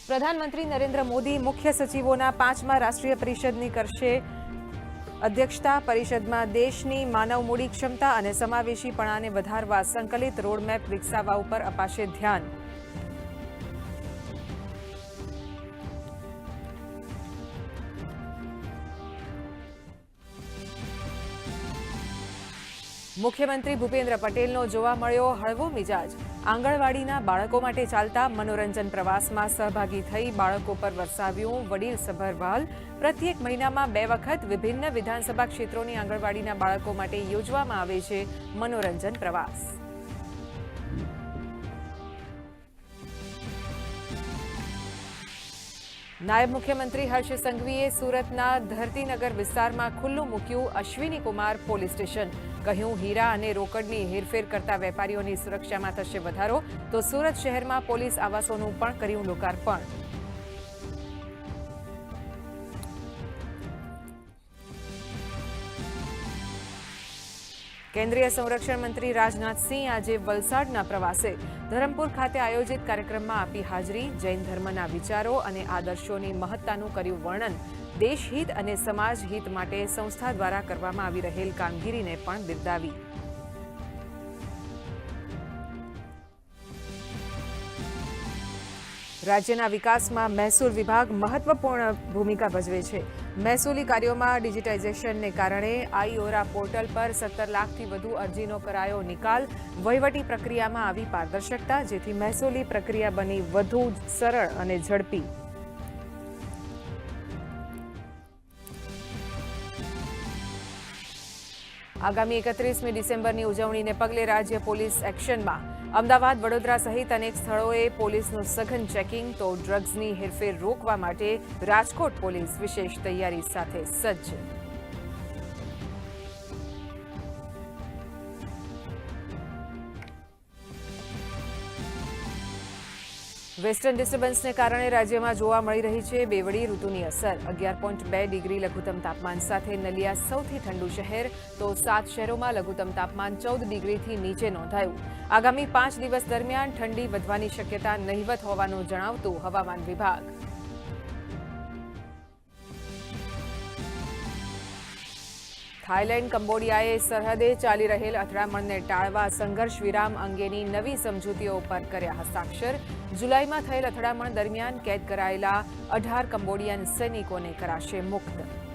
પ્રધાનમંત્રી નરેન્દ્ર મોદી મુખ્ય સચિવોના 5મા રાષ્ટ્રીય પરિષદની કરશે અધ્યક્ષતા। પરિષદમાં દેશની માનવ મૂડી ક્ષમતા અને સમાવેશીપણાને વધારવા સંકલિત રોડમેપ વિકસાવવા ઉપર અપાશે ધ્યાન। મુખ્યમંત્રી ભૂપેન્દ્ર પટેલનો જોવા મળ્યો હળવો મિજાજ। આંગણવાડીના બાળકો માટે ચાલતા મનોરંજન પ્રવાસમાં સહભાગી થઈ બાળકો પર વરસાવ્યું વડીલ સભરવાલ। પ્રત્યેક મહિનામાં 2 વખત વિભિન્ન વિધાનસભા ક્ષેત્રોની આંગણવાડીના બાળકો માટે યોજવામાં આવે છે મનોરંજન પ્રવાસ। નાયબ મુખ્યમંત્રી હર્ષ સંઘવીએ સુરતના ધરતીનગર વિસ્તારમાં ખુલ્લું મૂક્યું અશ્વિની કુમાર પોલીસ સ્ટેશન। કહ્યું હીરા અને રોકડની હેરફેર કરતા વેપારીઓની સુરક્ષામાં થશે વધારો। તો સુરત શહેરમાં પોલીસ આવાસોનું પણ કર્યું લોકાર્પણ। કેન્દ્રીય સંરક્ષણ મંત્રી રાજનાથ સિંહ આજે વલસાડના પ્રવાસે। ધરમપુર ખાતે આયોજિત કાર્યક્રમમાં આપી હાજરી। જૈન ધર્મના વિચારો અને આદર્શોની મહત્તાનું કર્યું વર્ણન। દેશહિત અને સમાજ હિત માટે સંસ્થા દ્વારા કરવામાં આવી રહેલ કામગીરીને પણ બિરદાવી। રાજ્યના વિકાસમાં મહેસૂલ વિભાગ મહત્વપૂર્ણ ભૂમિકા ભજવે છે। મહેસૂલી કાર્યોમાં ડિજિટાઇઝેશનને કારણે આઈઓરા પોર્ટલ પર 17 લાખથી વધુ અરજીનો કરાયો નિકાલ। વહીવટી પ્રક્રિયામાં આવી પારદર્શકતા, જેથી મહેસૂલી પ્રક્રિયા બની વધુ સરળ અને ઝડપી। આગામી 31મી ડિસેમ્બરની ઉજવણીને પગલે રાજ્ય પોલીસ એક્શનમાં। અમદાવાદ, વડોદરા સહિત અનેક સ્થળોએ પોલીસનું સઘન ચેકિંગ। તો ડ્રગ્સની હેરફેર રોકવા માટે રાજકોટ પોલીસ વિશેષ તૈયારી સાથે સજ્જ। વેસ્ટર્ન ડિસ્ટર્બન્સને કારણે રાજ્યમાં જોવા મળી રહી છે બેવડી ઋતુની અસર। 11.2 ડિગ્રી લઘુત્તમ તાપમાન સાથે નલિયા સૌથી ઠંડુ શહેર। તો 7 શહેરોમાં લઘુત્તમ તાપમાન 14 ડિગ્રીથી નીચે નોંધાયું। આગામી 5 દિવસ દરમિયાન ઠંડી વધવાની શક્યતા નહિવત હોવાનું જણાવતું હવામાન વિભાગ। થાઇલેન્ડ, કંબોડિયાએ સરહદે ચાલી રહેલ અથડામણને ટાળવા સંઘર્ષ વિરામ અંગેની નવી સમજૂતીઓ પર કર્યા હસ્તાક્ષર। જુલાઈમાં થયેલ અથડામણ દરમિયાન કેદ કરાયેલા 18 કંબોડિયન સૈનિકોને કરાશે મુક્ત।